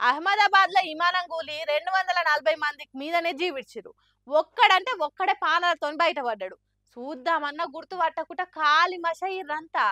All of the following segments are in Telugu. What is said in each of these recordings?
అహ్మదాబాద్ లో విమానం కూలి 240 మందికి మీదనే జీవిడ్చిరు. ఒక్కడంటే ఒక్కడే పానాలతో బయటపడ్డాడు. చూద్దామన్నా గుర్తుపట్టకుండా కాలి మషయిర్రంతా.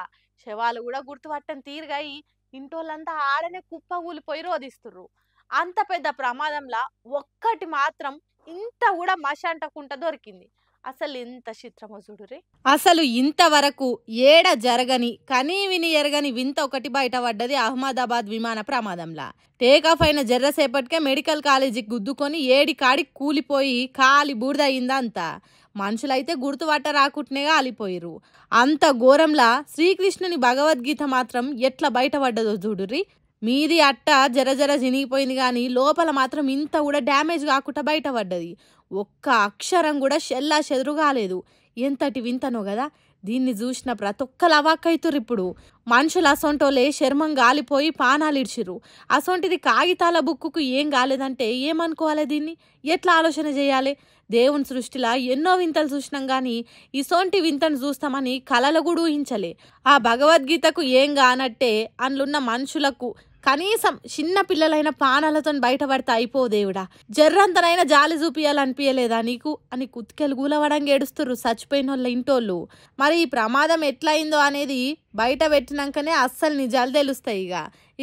శవాలు కూడా గుర్తుపట్టని తీరుగాయి ఇంటోళ్ళంతా ఆడనే కుప్ప కూలిపోయి రోధిస్తుర్రు. అంత పెద్ద ప్రమాదంలా ఒక్కటి మాత్రం ఇంత కూడా మష అంటకుండా దొరికింది. అసలు ఎంత చిత్రమో చూడురే. అసలు ఇంతవరకు ఏడ జరగని కనీ విని ఎరగని వింత ఒకటి బయటపడ్డది అహ్మదాబాద్ విమాన ప్రమాదంలా. టేకాఫ్ అయిన జర్రసేపటికే మెడికల్ కాలేజీకి గుద్దుకొని ఏడి కాడికి కూలిపోయి కాలి బూడిదయిందంతా. మనుషులైతే గుర్తుపట్ట రాకుంటనే కాలిపోయిరు. అంత ఘోరంలా శ్రీకృష్ణుని భగవద్గీత మాత్రం ఎట్లా బయటపడ్డదో చూడుర్రి. మీది అట్ట జర చినిగిపోయింది కానీ లోపల మాత్రం ఇంత కూడా డ్యామేజ్ కాకుండా బయటపడ్డది. ఒక్క అక్షరం కూడా షెల్లా చెదురు కాలేదు. ఎంతటి వింతనో కదా. దీన్ని చూసిన ప్రతి ఒక్కరు అవాక్కైతురు. ఇప్పుడు మనుషులు అసొంటోలే శర్మం గాలిపోయి పానాలు ఇడ్చిరు. అసొంటిది కాగితాల బుక్కుకు ఏం కాలేదంటే ఏమనుకోవాలి? దీన్ని ఎట్లా ఆలోచన చేయాలి? దేవుని సృష్టిలా ఎన్నో వింతలు చూసినాం కానీ ఇసొంటి వింతను చూస్తామని కలలు కూడా ఊహించలే. ఆ భగవద్గీతకు ఏం కానట్టే అందులున్న మనుషులకు కనీసం చిన్న పిల్లలైన పానాలతో బయటపడితే అయిపో దేవుడా, జర్రంతనైనా జాలి చూపియాలనిపించలేదా నీకు అని కుత్కెలు గూలవడంగా ఏడుస్తుర్రు చచ్చిపోయిన వాళ్ళ ఇంటోళ్ళు. మరి ఈ ప్రమాదం ఎట్లయిందో అనేది బయట పెట్టినాకనే అస్సలు నిజాలు తెలుస్తాయి.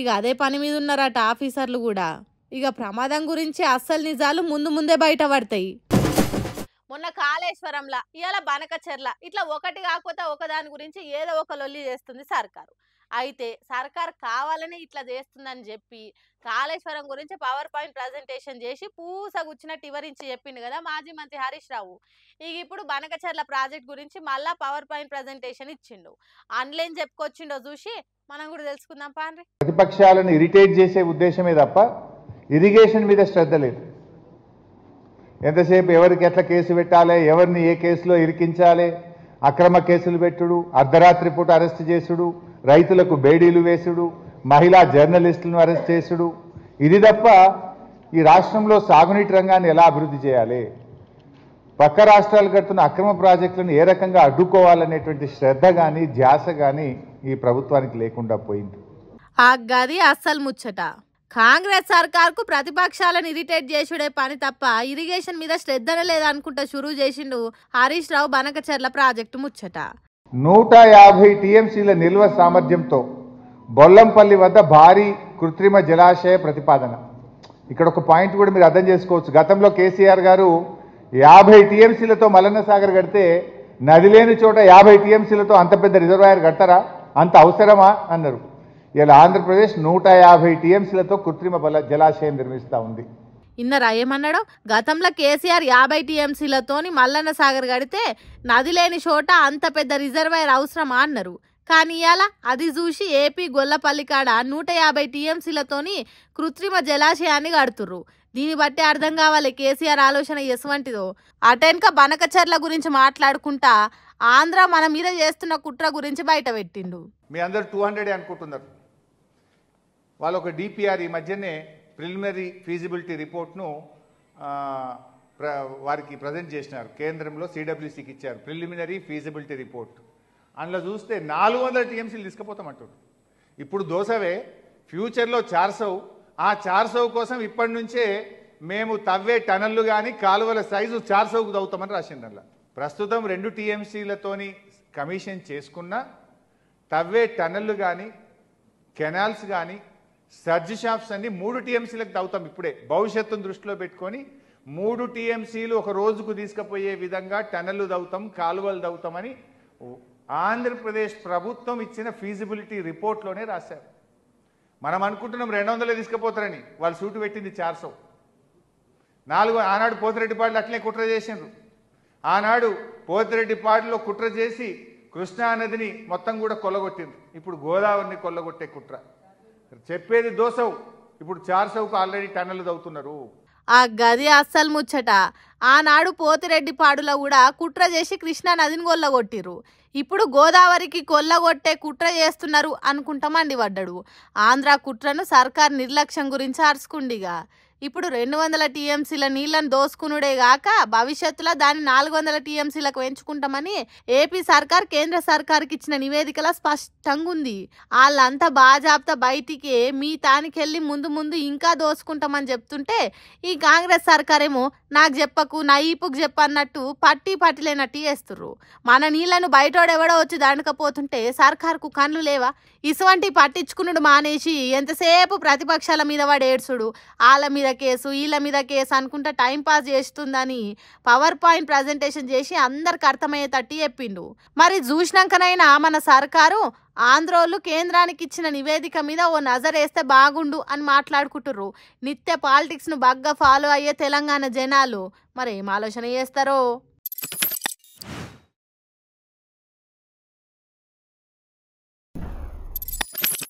ఇక అదే పని మీద ఉన్నారట ఆఫీసర్లు కూడా. ఇక ప్రమాదం గురించి అస్సలు నిజాలు ముందే బయటపడతాయి. మొన్న కాళేశ్వరంలా ఇవాళ బనకచెర్ల ఇట్లా ఒకటి కాకపోతే ఒకదాని గురించి ఏదో ఒక లొల్లి చేస్తుంది సర్కారు. అయితే సర్కార్ కావాలని ఇట్లా చేస్తుందని చెప్పి కాళేశ్వరం గురించి పవర్ పాయింట్ ప్రజెంటేషన్ చేసి పూసగుచ్చినట్టు వివరించి చెప్పిండు కదా మాజీ మంత్రి హరీష్ రావు. ఇప్పుడు బనకచెర్ల ప్రాజెక్ట్ గురించి మళ్ళా పవర్ పాయింట్ ప్రజెంటేషన్ ఇచ్చిండు. ఆన్లైన్ చెప్పుకొచ్చిండో చూసి మనం కూడా తెలుసుకుందాం పాండ్రి. ప్రతిపక్షాలను ఇరిటేట్ చేసే ఉద్దేశమే తప్ప ఇరిగేషన్ మీద శ్రద్ధ లేదు. ఎంతసేపు ఎవరికి ఎట్లా కేసు పెట్టాలి, ఎవరిని ఏ కేసులో ఇరికించాలి, అక్రమ కేసులు పెట్టుడు, అర్ధరాత్రి పూట అరెస్ట్ చేసుడు, రైతులకు బేడీలు వేసుడు, మహిళా జర్నలిస్టులను అరెస్ట్ చేసుడు, ఇది తప్ప ఈ రాష్ట్రంలో సాగునీటి రంగాన్ని ఎలా అభివృద్ధి చేయాలి, పక్క రాష్ట్రాలు కడుతున్న అక్రమ ప్రాజెక్టులను ఏ రకంగా అడ్డుకోవాలనేటువంటి శ్రద్ధ కానీ ధ్యాస కానీ ఈ ప్రభుత్వానికి లేకుండా పోయింది. ఆ గది అస్సలు ముచ్చట. కాంగ్రెస్ సర్కార్కు ప్రతిపక్షాలను ఇరిటేట్ చేసుడే పని తప్ప ఇరిగేషన్ మీద శ్రద్ధనే లేదనుకుంటా షురూ చేసిండు హరీష్ రావు బనకచెర్ల ప్రాజెక్టు ముచ్చట. 150 టీఎంసీల నిల్వ సామర్థ్యంతో బొల్లంపల్లి వద్ద భారీ కృత్రిమ జలాశయ ప్రతిపాదన. ఇక్కడ ఒక పాయింట్ కూడా మీరు అర్థం చేసుకోవచ్చు. గతంలో కేసీఆర్ గారు 50 టీఎంసీలతో మల్లన్న సాగర్ కడితే నది లేని చోట 50 టీఎంసీలతో అంత పెద్ద రిజర్వాయర్ కడతారా, అంత అవసరమా అన్నారు. ఇలా ఆంధ్రప్రదేశ్ 150 టీఎంసీలతో కృత్రిమ జలాశయం నిర్మిస్తూ ఉంది. ఇన్నరా ఏమన్నాడో, గతంలో కేసీఆర్ 50 టీఎంసీలతోని మల్లన్న సాగర్ కడితే నది లేని చోట అంత పెద్ద రిజర్వాయర్ అవసరమా అన్నారు. కానీ ఇవాళ అది చూసి ఏపీ గొల్లపల్లి కాడ 150 టీఎంసీలతోని కృత్రిమ జలాశయాన్ని కడుతుర్రు. దీన్ని బట్టి అర్థం కావాలి కేసీఆర్ ఆలోచన ఎసువంటిదో. అటెన్క బనకచెర్ల గురించి మాట్లాడుకుంటా ఆంధ్ర మన మీద చేస్తున్న కుట్ర గురించి బయట పెట్టిండు. మీ అందరు 200 అనుకుంటున్నారు. వాళ్ళు ఒక డిపిఆర్ ఈ మధ్యనే ప్రిలిమినరీ ఫీజిబిలిటీ రిపోర్ట్ను వారికి ప్రజెంట్ చేసినారు. కేంద్రంలో సిడబ్ల్యూసీకి ఇచ్చారు ప్రిలిమినరీ ఫీజిబిలిటీ రిపోర్ట్. అందులో చూస్తే 400 టీఎంసీలు తీసుకుపోతామంటారు. ఇప్పుడు దోసవే ఫ్యూచర్లో 400. ఆ 400 కోసం ఇప్పటి నుంచే మేము తవ్వే టనల్లు కానీ కాలువల సైజు 400కు తవ్వుతామని రాసింది. అందులో ప్రస్తుతం 2 టీఎంసీలతోని కమిషన్ చేసుకున్న తవ్వే టనల్లు కానీ కెనాల్స్ కానీ సర్జ్ షాప్స్ అన్ని 3 టీఎంసీలకు తవ్వుతాం. ఇప్పుడే భవిష్యత్తును దృష్టిలో పెట్టుకొని 3 టీఎంసీలు ఒక రోజుకు తీసుకుపోయే విధంగా టనల్లు తవ్వుతాం, కాలువలు తవ్వుతామని ఆంధ్రప్రదేశ్ ప్రభుత్వం ఇచ్చిన ఫీజిబిలిటీ రిపోర్ట్లోనే రాశారు. మనం అనుకుంటున్నాం 200 తీసుకుపోతారని, వాళ్ళు సూటు పెట్టింది 400. ఆనాడు పోతిరెడ్డిపాడులు అట్లే కుట్ర చేసిండ్రు. ఆనాడు పోతిరెడ్డిపాడులో కుట్ర చేసి కృష్ణానదిని మొత్తం కూడా కొల్లగొట్టింది. ఇప్పుడు గోదావరిని కొల్లగొట్టే కుట్ర చెప్పేది దోసవు. ఇప్పుడు 400కు ఆల్రెడీ టన్నులు తవ్వుతున్నారు. ఆ గది అస్సలు ముచ్చట. ఆనాడు పోతిరెడ్డిపాడులో కూడా కుట్ర చేసి కృష్ణా నదిని కొల్లగొట్టిరు. ఇప్పుడు గోదావరికి కొల్లగొట్టే కుట్ర చేస్తున్నారు అనుకుంటా మండిపడ్డాడు. ఆంధ్ర కుట్రను సర్కార్ నిర్లక్ష్యం గురించి అరుచుకుండిగా. ఇప్పుడు 200 టీఎంసీల నీళ్లను దోసుకునుడే గాక భవిష్యత్తులో దాన్ని 400 టీఎంసీలకు పెంచుకుంటామని ఏపీ సర్కార్ కేంద్ర సర్కార్కి ఇచ్చిన నివేదికలో స్పష్టంగా ఉంది. వాళ్ళంతా బాజాబ్తా బయటికి మీ తానికెళ్ళి ముందు ఇంకా దోసుకుంటామని చెప్తుంటే ఈ కాంగ్రెస్ సర్కారేమో నాకు చెప్పకు నా ఈపుకు చెప్పన్నట్టు పట్టిలేనట్టు చేస్తుర్రు. మన నీళ్లను బయటోడెవడో వచ్చి దండకపోతుంటే సర్కార్కు కళ్ళు లేవా? ఇసువంటి పట్టించుకున్నాడు మానేసి ఎంతసేపు ప్రతిపక్షాల మీద వాడు ఏడ్చుడు, వాళ్ళ మీద కేసు వీళ్ళ మీద కేసు అనుకుంటా టైంపాస్ చేస్తుందని పవర్ పాయింట్ ప్రజెంటేషన్ చేసి అందరికి అర్థమయ్యేటట్టు చెప్పిండు. మరి చూసినాకనైనా మన సర్కారు ఆంధ్రోళ్ళు కేంద్రానికి ఇచ్చిన నివేదిక మీద ఓ నజరేస్తే బాగుండు అని మాట్లాడుకుంటుర్రు. నిత్య పాలిటిక్స్ను బాగా ఫాలో అయ్యే తెలంగాణ జనాలు మరి ఏం ఆలోచన చేస్తారో.